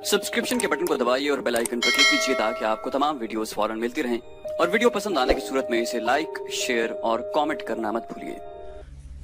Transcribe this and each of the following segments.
Subscription के button को दबाइए और बेल आइकन पर क्लिक कीजिए ताकि आपको तमाम वीडियोस फौरन मिलती रहें और वीडियो पसंद आने की सूरत में इसे लाइक, शेयर और कमेंट करना मत भूलिए।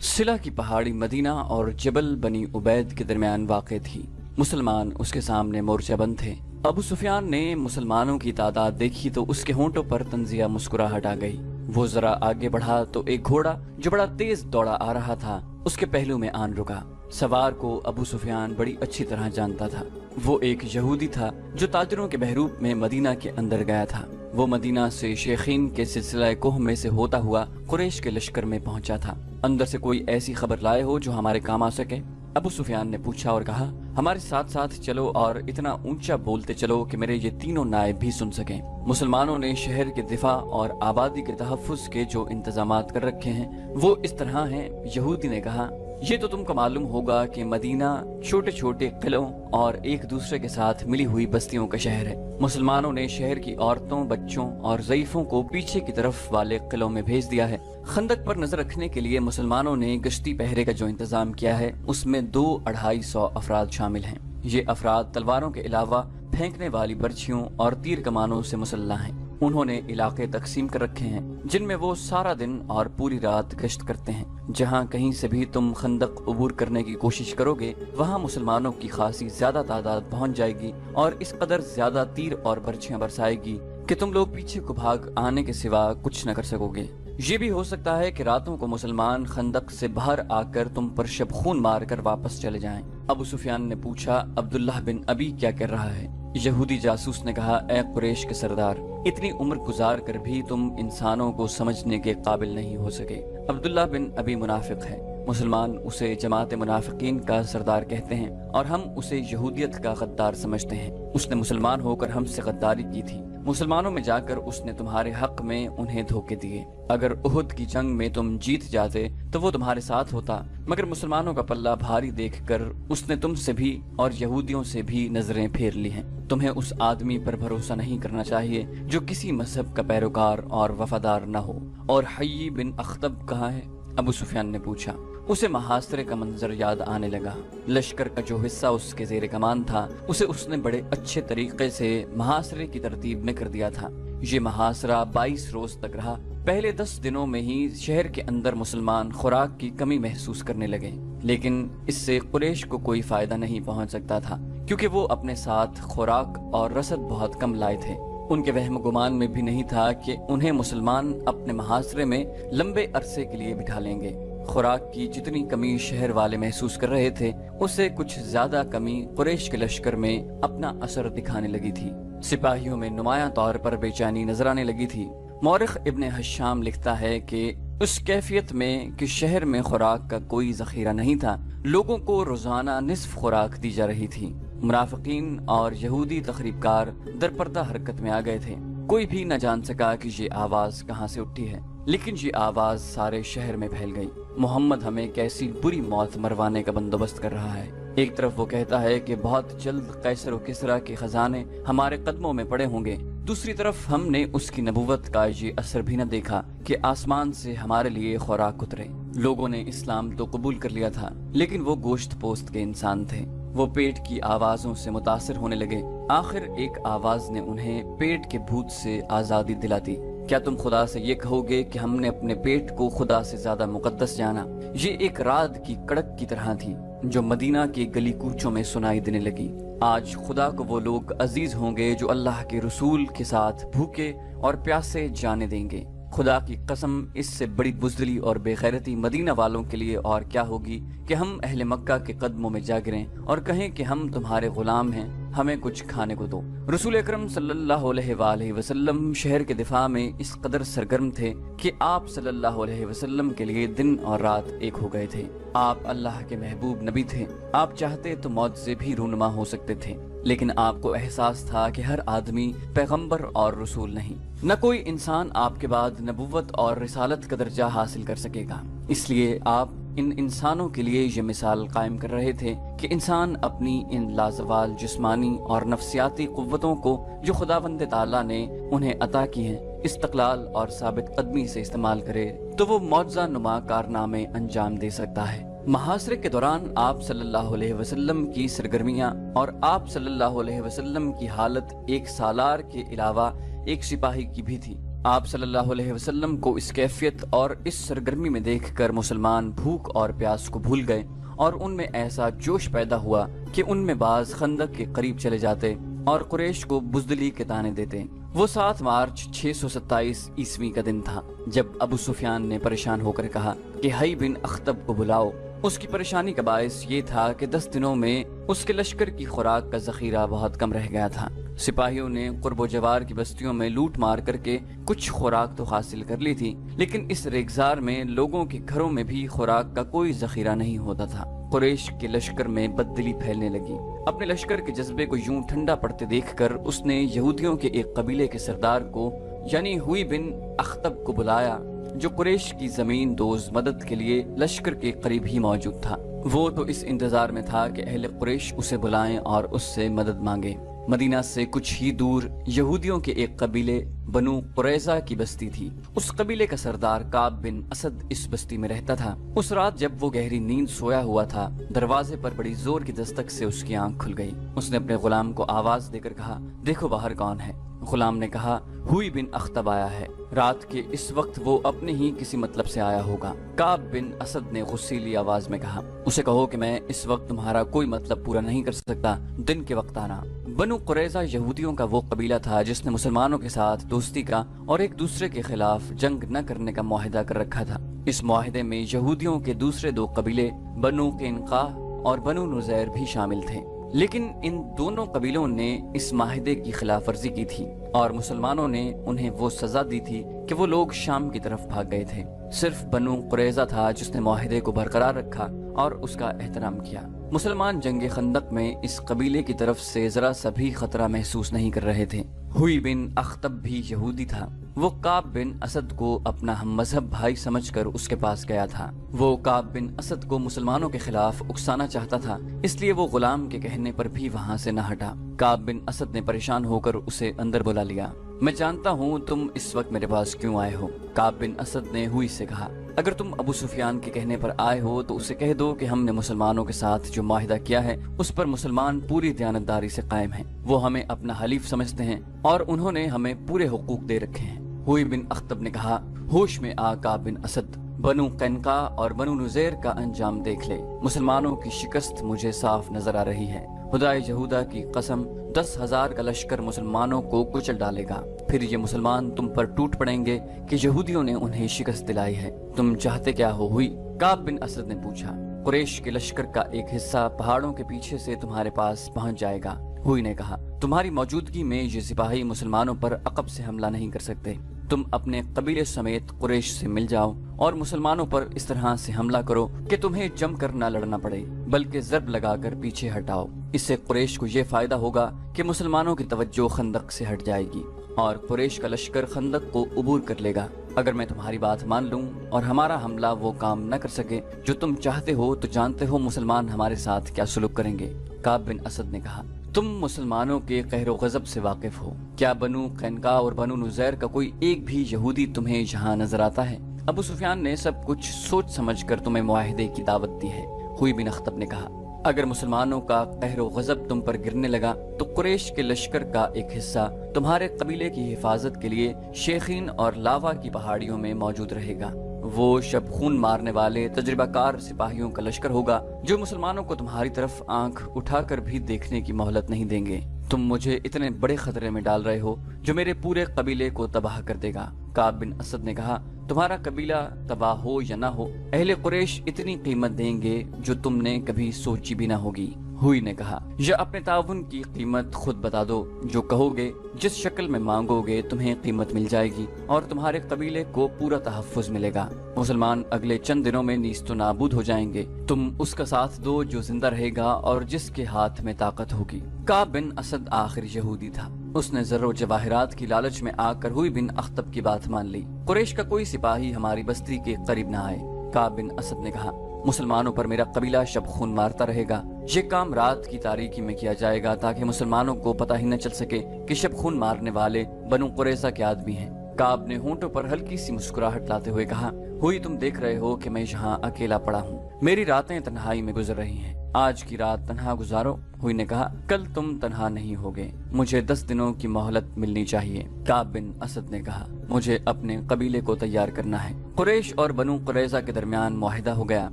सिला की पहाड़ी मदीना और जबल बनी उबैद के दरमियान वाक़ थी। मुसलमान उसके सामने मोर्चाबंद थे। अबू सुफियान ने मुसलमानों की तादाद देखी तो उसके होंठों पर तंजिया मुस्कुराहट आ गई। वो जरा आगे बढ़ा तो एक घोड़ा जो बड़ा तेज दौड़ा आ रहा था उसके पहलू में आन रुका। सवार को अबू सुफियान बड़ी अच्छी तरह जानता था। वो एक यहूदी था जो ताजरों के बहरूप में मदीना के अंदर गया था। वो मदीना से शेखीन के सिलसिला कोह में से होता हुआ कुरैश के लश्कर में पहुंचा था। अंदर से कोई ऐसी खबर लाए हो जो हमारे काम आ सके? अबू सुफियान ने पूछा और कहा, हमारे साथ साथ चलो और इतना ऊंचा बोलते चलो कि मेरे ये तीनों नायब भी सुन सकें। मुसलमानों ने शहर के दिफा और आबादी के तहफ्फुज के जो इंतजामात कर रखे हैं वो इस तरह हैं। यहूदी ने कहा, ये तो तुमको मालूम होगा कि मदीना छोटे छोटे किलों और एक दूसरे के साथ मिली हुई बस्तियों का शहर है। मुसलमानों ने शहर की औरतों, बच्चों और ज़ईफों को पीछे की तरफ वाले किलों में भेज दिया है। खंदक पर नजर रखने के लिए मुसलमानों ने गश्ती पहरे का जो इंतजाम किया है उसमें 200-250 अफराद शामिल हैं। ये अफराद तलवारों के अलावा फेंकने वाली बर्छियों और तीर कमानों से मुसल्लह हैं। उन्होंने इलाके तकसीम कर रखे हैं जिनमें वो सारा दिन और पूरी रात गश्त करते हैं। जहां कहीं से भी तुम खंदक अबूर करने की कोशिश करोगे वहां मुसलमानों की खासी ज्यादा तादाद पहुंच जाएगी और इस कदर ज्यादा तीर और बर्छियां बरसाएगी कि तुम लोग पीछे को भाग आने के सिवा कुछ न कर सकोगे। ये भी हो सकता है कि रातों को मुसलमान खंदक से बाहर आकर तुम पर शब खून मार कर वापस चले जाएं। अबू सुफियान ने पूछा, अब्दुल्लाह बिन अबी क्या कर रहा है? यहूदी जासूस ने कहा, ए कुरैश के सरदार, इतनी उम्र गुजार कर भी तुम इंसानों को समझने के काबिल नहीं हो सके। अब्दुल्लाह बिन अबी मुनाफिक है। मुसलमान उसे जमात मुनाफिकीन का सरदार कहते हैं और हम उसे यहूदियत का गद्दार समझते हैं। उसने मुसलमान होकर हमसे गद्दारी की थी। मुसलमानों में जाकर उसने तुम्हारे हक में उन्हें धोखे दिए। अगर उहुद की जंग में तुम जीत जाते तो वो तुम्हारे साथ होता, मगर मुसलमानों का पल्ला भारी देखकर उसने तुमसे भी और यहूदियों से भी नजरें फेर ली हैं। तुम्हें उस आदमी पर भरोसा नहीं करना चाहिए जो किसी मजहब का पैरोकार और वफादार न हो। और हय्यी बिन अख्तब कहाँ है? अबू सुफियान ने पूछा। उसे महासरे का मंजर याद आने लगा। लश्कर का जो हिस्सा उसके जेर कमान था उसे उसने बड़े अच्छे तरीके से महासरे की तरतीब में कर दिया था। ये महासरा 22 रोज तक रहा। पहले 10 दिनों में ही शहर के अंदर मुसलमान खुराक की कमी महसूस करने लगे, लेकिन इससे कुरैश को कोई फायदा नहीं पहुंच सकता था क्योंकि वो अपने साथ खुराक और रसद बहुत कम लाए थे। उनके वहम गुमान में भी नहीं था कि उन्हें मुसलमान अपने महासरे में लंबे अरसे के लिए बिठा लेंगे। खुराक की जितनी कमी शहर वाले महसूस कर रहे थे उससे कुछ ज्यादा कमी कुरैश के लश्कर में अपना असर दिखाने लगी थी। सिपाहियों में नुमायां तौर पर बेचैनी नजर आने लगी थी। मौरिख इब्ने हशाम लिखता है कि उस कैफियत में कि शहर में खुराक का कोई जखीरा नहीं था, लोगों को रोजाना निस्फ खुराक दी जा रही थी। मुनाफिकीन और यहूदी तखरीबकार दरपर्दा हरकत में आ गए थे। कोई भी न जान सका कि ये आवाज कहाँ से उठी है, लेकिन ये आवाज सारे शहर में फैल गई। मोहम्मद हमें कैसी बुरी मौत मरवाने का बंदोबस्त कर रहा है। एक तरफ वो कहता है कि बहुत जल्द कैसर और किसरा के खजाने हमारे कदमों में पड़े होंगे, दूसरी तरफ हमने उसकी नबूवत का ये असर भी न देखा कि आसमान से हमारे लिए खुराक उतरे। लोगों ने इस्लाम तो कबूल कर लिया था, लेकिन वो गोश्त पोस्त के इंसान थे। वो पेट की आवाजों से मुतासिर होने लगे। आखिर एक आवाज ने उन्हें पेट के भूत से आजादी दिला दी। क्या तुम खुदा से ये कहोगे कि हमने अपने पेट को खुदा से ज्यादा मुकद्दस जाना? ये एक रात की कड़क की तरह थी जो मदीना के गली कूचों में सुनाई देने लगी। आज खुदा को वो लोग अजीज होंगे जो अल्लाह के रसूल के साथ भूखे और प्यासे जाने देंगे। खुदा की कसम, इससे बड़ी बुज़दिली और बेगैरती मदीना वालों के लिए और क्या होगी कि हम अहले मक्का के कदमों में जा गिरें और कहें कि हम तुम्हारे गुलाम हैं, हमें कुछ खाने को दो। रसूल अकरम सल्लल्लाहु अलैहि वसल्लम शहर के दिफा में इस कदर सरगर्म थे कि आप सल्लल्लाहु अलैहि वसल्लम के लिए दिन और रात एक हो गए थे। आप अल्लाह के महबूब नबी थे। आप चाहते तो मौत से भी रूनुमा हो सकते थे, लेकिन आपको एहसास था कि हर आदमी पैगंबर और रसूल नहीं। न कोई इंसान आपके बाद नबुव्वत और रिसालत का दर्जा हासिल कर सकेगा। इसलिए आप इन इंसानों के लिए ये मिसाल कायम कर रहे थे कि इंसान अपनी इन लाजवाल जिस्मानी और नफ्सियाती कुव्वतों को जो खुदावंद ताला ने उन्हें अता की हैं, इस्तक़लाल और साबित कदमी से इस्तेमाल करे तो वो मौजज़ा नुमा कारनामे अंजाम दे सकता है। محاصرے کے دوران آپ صلی اللہ علیہ وسلم کی سرگرمیاں اور آپ صلی اللہ علیہ وسلم کی حالت ایک سالار کے علاوہ ایک سپاہی کی بھی تھی۔ آپ صلی اللہ علیہ وسلم کو اس کیفیت اور اس سرگرمی میں دیکھ کر مسلمان بھوک اور پیاس کو بھول گئے اور ان میں ایسا جوش پیدا ہوا کہ ان میں بعض خندق کے قریب چلے جاتے اور قریش کو بزدلی کے طعنے دیتے۔ وہ 7 مارچ 627 عیسوی کا دن تھا جب ابو سفیان نے پریشان ہو کر کہا کہ حی بن اخطب کو بلاؤ۔ اس کی پریشانی کا باعث یہ تھا کہ 10 دنوں میں اس کے لشکر کی خوراک کا ذخیرہ بہت کم رہ گیا تھا۔ سپاہیوں نے قرب و جوار کی بستیوں میں لوٹ مار کر کے کچھ خوراک تو حاصل کر لی تھی، لیکن اس ریگزار میں لوگوں کے گھروں میں بھی خوراک کا کوئی ذخیرہ نہیں ہوتا تھا۔ قریش کے لشکر میں بددلی پھیلنے لگی۔ اپنے لشکر کے جذبے کو یوں ٹھنڈا پڑتے دیکھ کر اس نے یہودیوں کے ایک قبیلے کے سردار کو یعنی ہوئی بن اخطب کو بلایا، جو قریش کی زمین دوز مدد کے لیے لشکر کے قریب ہی موجود تھا۔ وہ تو اس انتظار میں تھا کہ اہل قریش اسے بلائیں اور اس سے مدد مانگے۔ مدینہ سے کچھ ہی دور یہودیوں کے ایک قبیلے بنو قریظہ کی بستی تھی۔ اس قبیلے کا سردار کعب بن اسد اس بستی میں رہتا تھا۔ اس رات جب وہ گہری نیند سویا ہوا تھا، دروازے پر بڑی زور کی دستک سے اس کی آنکھ کھل گئی۔ اس نے اپنے غلام کو آواز دے کر کہا، دیکھو باہر کون ہے۔ غلام نے کہا، ہوئی بن اخطب آیا ہے۔ رات کے اس وقت وہ اپنے ہی کسی مطلب سے آیا ہوگا۔ کعب بن اسد نے غصیلی آواز میں کہا، اسے کہو کہ میں اس وقت تمہارا کوئی مطلب پورا نہیں کر سکتا، دن کے وقت آنا۔ بنو قریظہ یہودیوں کا وہ قبیلہ تھا جس نے مسلمانوں کے ساتھ دوستی کا اور ایک دوسرے کے خلاف جنگ نہ کرنے کا معاہدہ کر رکھا تھا۔ اس معاہدے میں یہودیوں کے دوسرے 2 قبیلے بنو قینقاع اور بنو نذیر بھی شامل تھے، لیکن ان دونوں قبیلوں نے اس معاہدے کی خلاف ورزی کی تھی اور مسلمانوں نے انہیں وہ سزا دی تھی کہ وہ لوگ شام کی طرف بھاگ گئے تھے۔ صرف بنو قریظہ تھا جس نے معاہدے کو برقرار رکھا اور اس کا احترام کیا۔ مسلمان جنگ خندق میں اس قبیلے کی طرف سے ذرا سا بھی خطرہ محسوس نہیں کر رہے تھے۔ ہوئی بن اخطب بھی یہودی تھا۔ وہ کعب بن اسد کو اپنا ہم مذہب بھائی سمجھ کر اس کے پاس گیا تھا۔ وہ کعب بن اسد کو مسلمانوں کے خلاف اکسانا چاہتا تھا، اس لیے وہ غلام کے کہنے پر بھی وہاں سے نہ ہٹا۔ کعب بن اسد نے پریشان ہو کر اسے اندر بلا لیا۔ میں جانتا ہوں تم اس وقت میرے پاس کیوں آئے ہو، کعب بن اسد نے ہوئی سے کہا۔ اگر تم ابو سفیان کے کہنے پر آئے ہو تو اسے کہہ دو کہ ہم نے مسلمانوں کے ساتھ جو معاہدہ کیا ہے اس پر مسلمان پوری دیانتداری سے قائم ہیں۔ وہ ہمیں اپنا حلیف سمجھتے ہیں اور انہوں نے ہمیں پورے حقوق دے رکھے ہیں۔ ہوئی بن اخطب نے کہا، ہوش میں آ کعب بن اسد، بنو قینقاع اور بنو نذیر کا انجام دیکھ لے۔ مسلمانوں کی شکست مجھے صاف نظر آ رہی ہے۔ خدائے یہودا کی قسم 10,000 کا لشکر مسلمانوں کو کچل ڈالے گا، پھر یہ مسلمان تم پر ٹوٹ پڑیں گے کہ یہودیوں نے انہیں شکست دلائی ہے۔ تم چاہتے کیا ہو ہوئی؟ کعب بن اسد نے پوچھا۔ قریش کے لشکر کا ایک حصہ پہاڑوں کے پیچھے سے تمہارے پاس پہنچ جائے گا، ہوئی نے کہا۔ تمہاری موجودگی میں یہ سپاہی مسلمانوں پر عقب سے حملہ نہیں کر سکتے۔ تم اپنے قبیلے سمیت قریش سے مل جاؤ اور مسلمانوں پر اس طرح سے حملہ کرو کہ تمہیں جم کر نہ لڑنا پڑے، بلکہ ضرب لگا کر پیچھے ہٹاؤ۔ اس سے قریش کو یہ فائدہ ہوگا کہ مسلمانوں کی توجہ خندق سے ہٹ جائے گی اور قریش کا لشکر خندق کو عبور کر لے گا۔ اگر میں تمہاری بات مان لوں اور ہمارا حملہ وہ کام نہ کر سکے جو تم چاہتے ہو تو جانتے ہو مسلمان ہمارے ساتھ کیا سلوک کریں گے۔ کعب بن اسد نے کہا، تم مسلمانوں کے قہر و غضب سے واقف ہو۔ کیا بنو قینقاع اور بنو نذیر کا کوئی ایک بھی یہودی تمہیں یہاں نظر آتا ہے؟ ابو سفیان نے سب کچھ سوچ سمجھ کر تمہیں معاہدے کی دعوت دی ہے، ہوئی بن اخطب نے کہا۔ اگر مسلمانوں کا قہر و غضب تم پر گرنے لگا تو قریش کے لشکر کا ایک حصہ تمہارے قبیلے کی حفاظت کے لیے شیخین اور لاوا کی پہاڑیوں میں موجود رہے گا۔ وہ شب خون مارنے والے تجربہ کار سپاہیوں کا لشکر ہوگا جو مسلمانوں کو تمہاری طرف آنکھ اٹھا کر بھی دیکھنے کی مہلت نہیں دیں گے۔ تم مجھے اتنے بڑے خطرے میں ڈال رہے ہو جو میرے پورے قبیلے کو تباہ کر دے گا۔ کعب بن اسد نے کہا، تمہارا قبیلہ تباہ ہو یا نہ ہو، اہل قریش اتنی قیمت دیں گے جو تم نے کبھی سوچی بھی نہ ہوگی۔ ہوئی نے کہا، یا اپنے تعاون کی قیمت خود بتا دو، جو کہو گے جس شکل میں مانگو گے تمہیں قیمت مل جائے گی اور تمہارے قبیلے کو پورا تحفظ ملے گا۔ مسلمان اگلے چند دنوں میں نیست و نابود ہو جائیں گے، تم اس کا ساتھ دو جو زندہ رہے گا اور جس کے ہاتھ میں طاقت ہوگی۔ کعب بن اسد آخر یہودی تھا، اس نے زر و جواہرات کی لالچ میں آ کر ہوئی بن اخطب کی بات مان لی۔ قریش کا کوئی سپاہی ہماری بستی کے قریب نہ آئے۔ کعب بن اسد نے کہا، مسلمانوں پر میرا قبیلہ شب خون مارتا رہے گا۔ یہ کام رات کی تاریکی میں کیا جائے گا تاکہ مسلمانوں کو پتہ ہی نہ چل سکے کہ شب خون مارنے والے بنو قریظہ کے آدمی ہیں۔ کعب نے ہونٹوں پر ہلکی سی مسکراہٹ لاتے ہوئے کہا، हुई तुम देख रहे हो कि मैं यहाँ अकेला पड़ा हूँ, मेरी रातें तन्हाई में गुजर रही हैं, आज की रात तन्हा गुजारो। हुई ने कहा, कल तुम तन्हा नहीं होगे, मुझे 10 दिनों की मोहलत मिलनी चाहिए। काब बिन असद ने कहा, मुझे अपने कबीले को तैयार करना है। कुरैश और बनु कुरैजा के दरमियान मुआहिदा हो गया।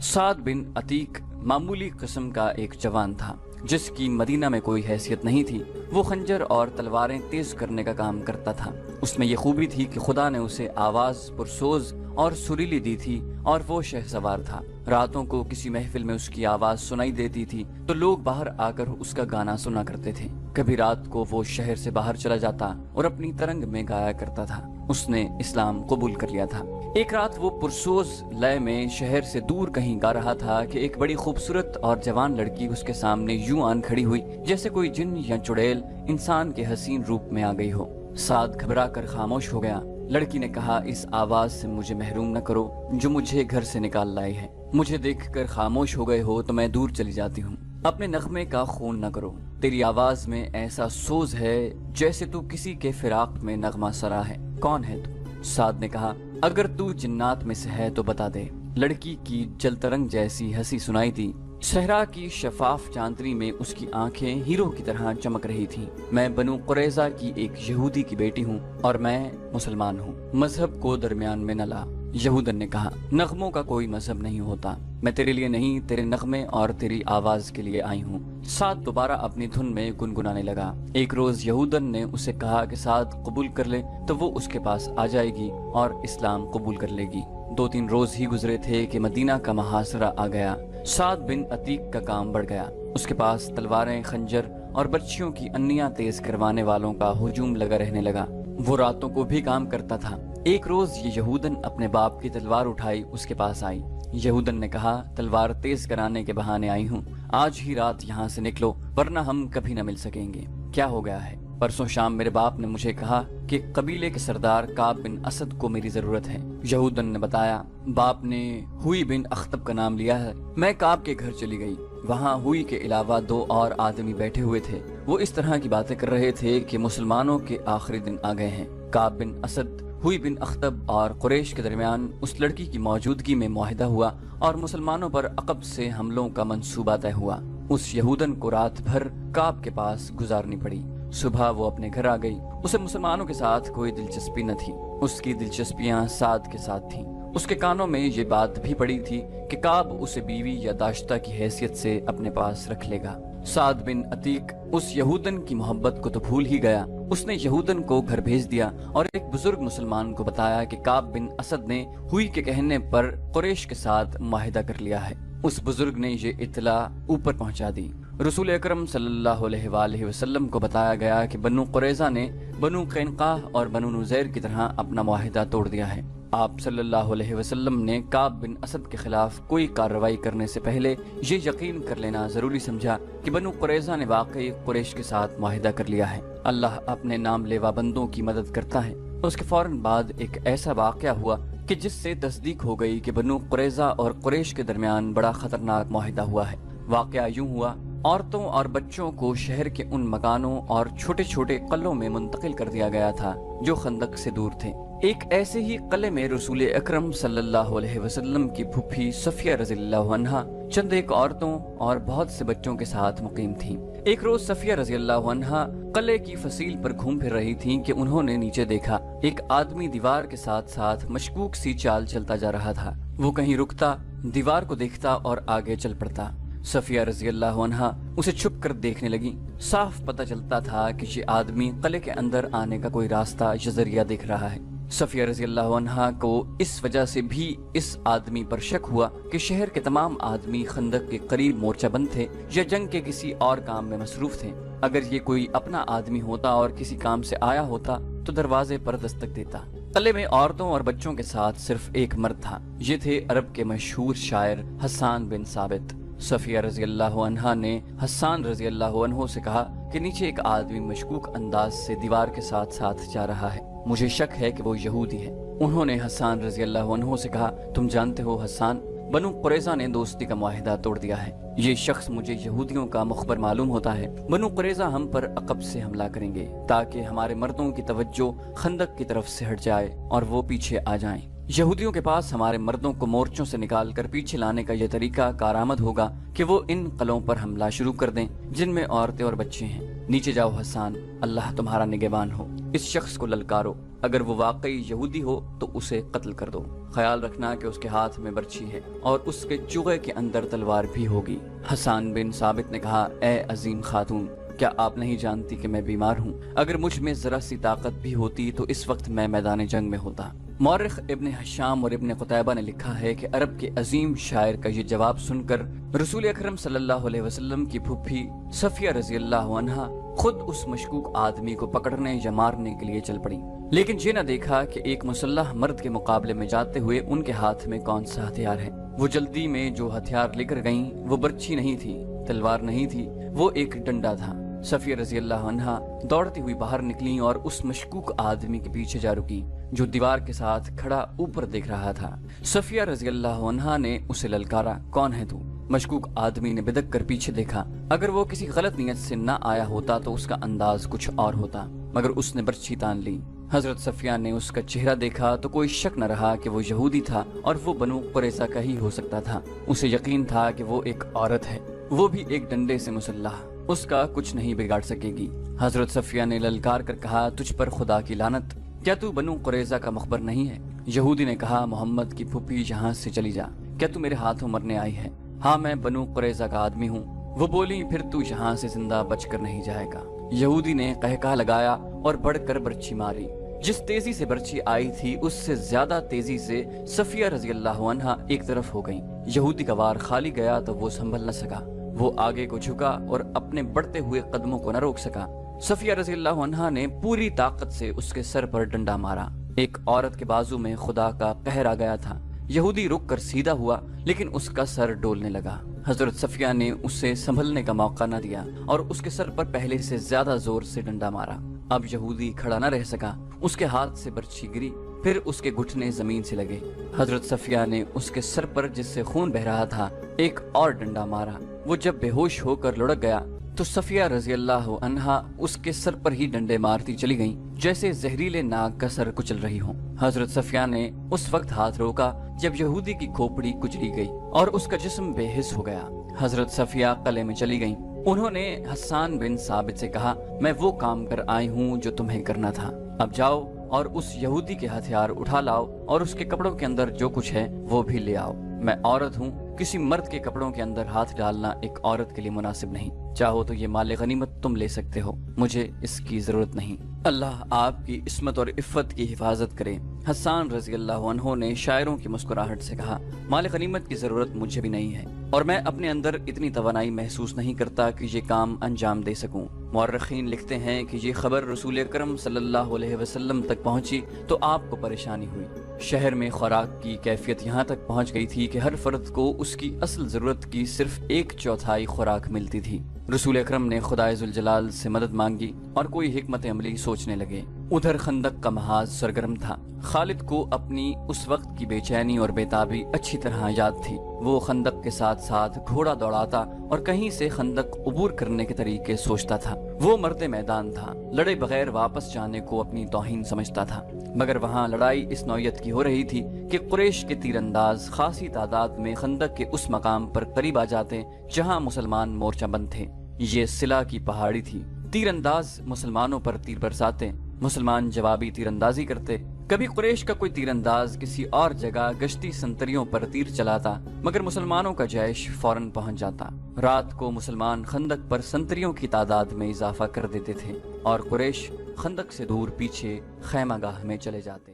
साद बिन अतीक मामूली किस्म का एक जवान था जिसकी मदीना में कोई हैसियत नहीं थी। वो खंजर और तलवारें तेज करने का काम करता था। उसमें ये खूबी थी कि खुदा ने उसे आवाज पुरसोज और सुरीली दी थी और वो शहसवार था। रातों को किसी महफिल में उसकी आवाज सुनाई देती थी तो लोग बाहर आकर उसका गाना सुना करते थे। कभी रात को वो शहर से बाहर चला जाता और अपनी तरंग में गाया करता था। उसने इस्लाम कबूल कर लिया था। एक रात वो पुरसोज लय में शहर से दूर कहीं गा रहा था कि एक बड़ी खूबसूरत और जवान लड़की उसके सामने यूं आन खड़ी हुई जैसे कोई जिन या चुड़ैल इंसान के हसीन रूप में आ गई हो। साद घबरा कर खामोश हो गया। लड़की ने कहा, इस आवाज से मुझे महरूम न करो जो मुझे घर से निकाल लाई है। मुझे देखकर खामोश हो गए हो तो मैं दूर चली जाती हूँ। अपने नगमे का खून न करो। तेरी आवाज में ऐसा सोज है जैसे तू किसी के फिराक में नगमा सरा है। कौन है तू? साद ने कहा, अगर तू जिन्नात में से है तो बता दे। लड़की की जलतरंग जैसी हंसी सुनाई दी। सहरा की शफाफ चांदनी में उसकी आंखें हीरो की तरह चमक रही थीं। मैं बनु कुरैजा की एक यहूदी की बेटी हूँ और मैं मुसलमान हूँ। मजहब को दरमियान में न ला। यहूदन ने कहा, नगमों का कोई मजहब नहीं होता। मैं तेरे लिए नहीं, तेरे नगमे और तेरी आवाज के लिए आई हूँ। साद दोबारा अपनी धुन में गुनगुनाने लगा। एक रोज यहूदन ने उसे कहा कि साद कबूल कर ले तो वो उसके पास आ जाएगी और इस्लाम कबूल कर लेगी। 2-3 रोज ही गुजरे थे कि मदीना का महासरा आ गया। साद बिन अतीक का काम बढ़ गया। उसके पास तलवारें, खंजर और बच्चियों की अन्नियां तेज करवाने वालों का हुजूम लगा रहने लगा। वो रातों को भी काम करता था। एक रोज ये यहूदन अपने बाप की तलवार उठाई उसके पास आई। यहूदन ने कहा, तलवार तेज कराने के बहाने आई हूँ, आज ही रात यहाँ से निकलो वरना हम कभी न मिल सकेंगे। क्या हो गया है? परसों शाम मेरे बाप ने मुझे कहा कि कबीले के सरदार काब बिन असद को मेरी जरूरत है। यहूदन ने बताया, बाप ने हुई बिन अख्तब का नाम लिया है। मैं काब के घर चली गई। वहाँ हुई के अलावा 2 और आदमी बैठे हुए थे। वो इस तरह की बातें कर रहे थे कि मुसलमानों के आखिरी दिन आ गए हैं। काब बिन असद, हुई बिन अख्तब और कुरैश के दरमियान उस लड़की की मौजूदगी में मुआहिदा हुआ और मुसलमानों पर अकब से हमलों का मंसूबा तय हुआ। उस यहूदन को रात भर काब के पास गुजारनी पड़ी। सुबह वो अपने घर आ गई। उसे मुसलमानों के साथ कोई दिलचस्पी न थी। उसकी दिलचस्पियां साद के साथ थीं। उसके कानों में ये बात भी पड़ी थी कि काब उसे बीवी या दाश्ता की हैसियत से अपने पास रख लेगा। साद बिन अतीक उस यहूदन की मोहब्बत को तो भूल ही गया। उसने यहूदन को घर भेज दिया और एक बुजुर्ग मुसलमान को बताया कि काब बिन असद ने हुई के कहने पर कुरैश के साथ मुआहिदा कर लिया है। उस बुजुर्ग ने ये इत्तला ऊपर पहुंचा दी। रसूल अकरम सल्लल्लाहु अलैहि वसल्लम को बताया गया कि बनु कुरैजा ने बनु कैनकाह और बनु नुज़ैर की तरह अपना मुआहिदा तोड़ दिया है। आप सल्लल्लाहु अलैहि वसल्लम ने काब बिन असद के खिलाफ कोई कार्रवाई करने से पहले ये यकीन कर लेना जरूरी समझा कि बनु कुरैजा ने वाकई कुरैश के साथ मुआहिदा कर लिया है। अल्लाह अपने नाम लेवा बंदों की मदद करता है। उसके फौरन बाद एक ऐसा वाकया हुआ कि जिससे तस्दीक हो गई कि बनु कुरैजा और कुरैश के दरमियान बड़ा खतरनाक मुआहिदा हुआ है। वाकया यूं हुआ, औरतों और बच्चों को शहर के उन मकानों और छोटे छोटे कल्लों में मुंतकिल कर दिया गया था जो खंदक से दूर थे। एक ऐसे ही कले में रसूल अकरम सल्लल्लाहु अलैहि वसल्लम की फूफी सफिया रज़ियल्लाहु अन्हा चंद एक औरतों और बहुत से बच्चों के साथ मुकीम थीं। एक रोज सफिया रज़ियल्लाहु अन्हा कले की फसील पर घूम फिर रही थीं कि उन्होंने नीचे देखा एक आदमी दीवार के साथ साथ मशकूक सी चाल चलता जा रहा था। वो कहीं रुकता, दीवार को देखता और आगे चल पड़ता। सफिया रज़ियल्लाहु अन्हा उसे छुप कर देखने लगी। साफ पता चलता था कि ये आदमी किले के अंदर आने का कोई रास्ता या जरिया देख रहा है। सफिया रज़ियल्लाहु अन्हा को इस वजह से भी इस आदमी पर शक हुआ कि शहर के तमाम आदमी खंदक के करीब मोर्चाबंद थे या जंग के किसी और काम में मसरूफ थे। अगर ये कोई अपना आदमी होता और किसी काम से आया होता तो दरवाजे पर दस्तक देता। किले में औरतों और बच्चों के साथ सिर्फ एक मर्द था। ये थे अरब के मशहूर शायर हसन बिन साबित। सफिया रज़ियल्लाहु अन्हा ने हसन रज़ियल्लाहु अन्हु से कहा कि नीचे एक आदमी मशकूक अंदाज से दीवार के साथ साथ जा रहा है। मुझे शक है कि वो यहूदी है। उन्होंने हसन रज़ियल्लाहु अन्हु से कहा, तुम जानते हो हसन, बनु कुरैजा ने दोस्ती का मुआहिदा तोड़ दिया है। ये शख्स मुझे यहूदियों का मुखबर मालूम होता है। बनु कुरैजा हम पर अकब से हमला करेंगे ताकि हमारे मर्दों की तवज्जो खंदक की तरफ से हट जाए और वो पीछे आ जाएं। یہودیوں کے پاس ہمارے مردوں کو مورچوں سے نکال کر پیچھے لانے کا یہ طریقہ کارآمد ہوگا کہ وہ ان قلعوں پر حملہ شروع کر دیں جن میں عورتیں اور بچے ہیں۔ نیچے جاؤ حسان، اللہ تمہارا نگہبان ہو۔ اس شخص کو للکارو، اگر وہ واقعی یہودی ہو تو اسے قتل کر دو۔ خیال رکھنا کہ اس کے ہاتھ میں برچھی ہے اور اس کے چوغے کے اندر تلوار بھی ہوگی۔ حسان بن ثابت نے کہا، اے عظیم خاتون، کیا آپ نہیں جانتی کہ میں بیمار ہوں؟ اگر مجھ میں ذرا سی طاقت بھی ہوتی تو اس وقت میں میدان جنگ میں ہوتا۔ مورخ ابن حشام اور ابن قتیبہ نے لکھا ہے کہ عرب کے عظیم شاعر کا یہ جواب سن کر رسول اکرم صلی اللہ علیہ وسلم کی پھوپھی صفیہ رضی اللہ عنہا خود اس مشکوک آدمی کو پکڑنے یا مارنے کے لیے چل پڑی، لیکن یہ نہ دیکھا کہ ایک مسلح مرد کے مقابلے میں جاتے ہوئے ان کے ہاتھ میں کون سا ہتھیار ہے۔ وہ جلدی میں جو ہتھیار لے کر گئیں وہ برچھی نہیں تھی، تلوار نہیں تھی، وہ ایک ڈنڈا تھا۔ صفیہ رضی اللہ عنہا دوڑتی ہوئی باہر نکلی اور اس مشکوک آدمی کے پیچھے جا رکی جو دیوار کے ساتھ کھڑا اوپر دیکھ رہا تھا۔ صفیہ رضی اللہ عنہا نے اسے للکارا، کون ہے تو؟ مشکوک آدمی نے بدک کر پیچھے دیکھا۔ اگر وہ کسی غلط نیت سے نہ آیا ہوتا تو اس کا انداز کچھ اور ہوتا، مگر اس نے برچھی تان لی۔ حضرت صفیہ نے اس کا چہرہ دیکھا تو کوئی شک نہ رہا کہ وہ یہودی تھا اور وہ بنو قریظہ کا ہی ہو سکتا تھا۔ اسے یقین تھا کہ وہ ایک عورت ہے، وہ بھی ایک ڈنڈے سے مسلح، اس کا کچھ نہیں بگاڑ سکے گی۔ حضرت صفیہ نے للکار کر کہا، تجھ پر خدا کی لعنت، کیا تو بنو قریظہ کا مخبر نہیں ہے؟ یہودی نے کہا، محمد کی پھوپھی یہاں سے چلی جا، کیا تو میرے ہاتھوں مرنے آئی ہے؟ ہاں، میں بنو قریظہ کا آدمی ہوں۔ وہ بولی، پھر تو یہاں سے زندہ بچ کر نہیں جائے گا۔ یہودی نے قہقہ لگایا اور بڑھ کر برچھی ماری۔ جس تیزی سے برچھی آئی تھی اس سے زیادہ تیزی سے صفیہ رضی اللہ عنہا ایک طرف ہو گئیں۔ یہودی کا وار خالی گیا تو وہ سنبھل نہ سکا، وہ آگے کو جھکا اور اپنے بڑھتے ہوئے قدموں کو نہ روک سکا۔ صفیہ رضی اللہ عنہا نے پوری طاقت سے اس کے سر پر ڈنڈا مارا۔ ایک عورت کے بازو میں خدا کا قہر آ گیا تھا۔ یہودی رک کر سیدھا ہوا لیکن اس کا سر ڈولنے لگا۔ حضرت صفیہ نے اسے سنبھلنے کا موقع نہ دیا اور اس کے سر پر پہلے سے زیادہ زور سے ڈنڈا مارا۔ اب یہودی کھڑا نہ رہ سکا، اس کے ہاتھ سے برچھی گری، پھر اس کے گھٹنے زمین سے لگے۔ حضرت صفیہ نے اس کے سر پر جس سے خون بہ رہا تھا ایک اور ڈنڈا مارا۔ وہ جب بے ہوش ہو کر لڑک گیا تو صفیہ رضی اللہ عنہا اس کے سر پر ہی ڈنڈے مارتی چلی گئیں جیسے زہریلے ناگ کا سر کچل رہی ہوں۔ حضرت صفیہ نے اس وقت ہاتھ روکا جب یہودی کی کھوپڑی کچلی گئی اور اس کا جسم بے حس ہو گیا۔ حضرت صفیہ قلعے میں چلی گئیں۔ انہوں نے حسان بن ثابت سے کہا، میں وہ کام کر آئی ہوں جو تمہیں کرنا تھا، اب جاؤ اور اس یہودی کے ہتھیار اٹھا لاؤ اور اس کے کپڑوں کے اندر جو کچھ ہے وہ بھی لے آؤ۔ میں عورت ہوں، کسی مرد کے کپڑوں کے اندر ہاتھ ڈالنا ایک عورت کے لیے مناسب نہیں۔ چاہو تو یہ مال غنیمت تم لے سکتے ہو، مجھے اس کی ضرورت نہیں۔ اللہ آپ کی عصمت اور عفت کی حفاظت کرے۔ حسان رضی اللہ عنہ نے شاعروں کی مسکراہٹ سے کہا، مال غنیمت کی ضرورت مجھے بھی نہیں ہے اور میں اپنے اندر اتنی توانائی محسوس نہیں کرتا کہ یہ کام انجام دے سکوں۔ مورخین لکھتے ہیں کہ یہ خبر رسول اکرم صلی اللہ علیہ وسلم تک پہنچی تو آپ کو پریشانی ہوئی۔ شہر میں خوراک کی کیفیت یہاں تک پہنچ گئی تھی کہ ہر فرد کو اس کی اصل ضرورت کی صرف 1/4 خوراک ملتی تھی۔ رسول اکرم نے خدائے ذوالجلال سے مدد مانگی اور کوئی حکمت عملی سوچنے لگے۔ ادھر خندق کا محاذ سرگرم تھا۔ خالد کو اپنی اس وقت کی بے چینی اور بےتابی اچھی طرح یاد تھی۔ وہ خندق کے ساتھ ساتھ گھوڑا دوڑاتا اور کہیں سے خندق عبور کرنے کے طریقے سوچتا تھا۔ وہ مرد میدان تھا، لڑے بغیر واپس جانے کو اپنی توہین سمجھتا تھا، مگر وہاں لڑائی اس نوعیت کی ہو رہی تھی کہ قریش کے تیر انداز خاصی تعداد میں خندق کے اس مقام پر قریب آ جاتے جہاں مسلمان مورچہ بند تھے۔ یہ سلا کی پہاڑی تھی۔ تیر انداز مسلمانوں پر تیر برساتے، مسلمان جوابی تیر اندازی کرتے۔ کبھی قریش کا کوئی تیر انداز کسی اور جگہ گشتی سنتریوں پر تیر چلاتا، مگر مسلمانوں کا جیش فوراً پہنچ جاتا۔ رات کو مسلمان خندق پر سنتریوں کی تعداد میں اضافہ کر دیتے تھے اور قریش خندق سے دور پیچھے خیمہ گاہ میں چلے جاتے۔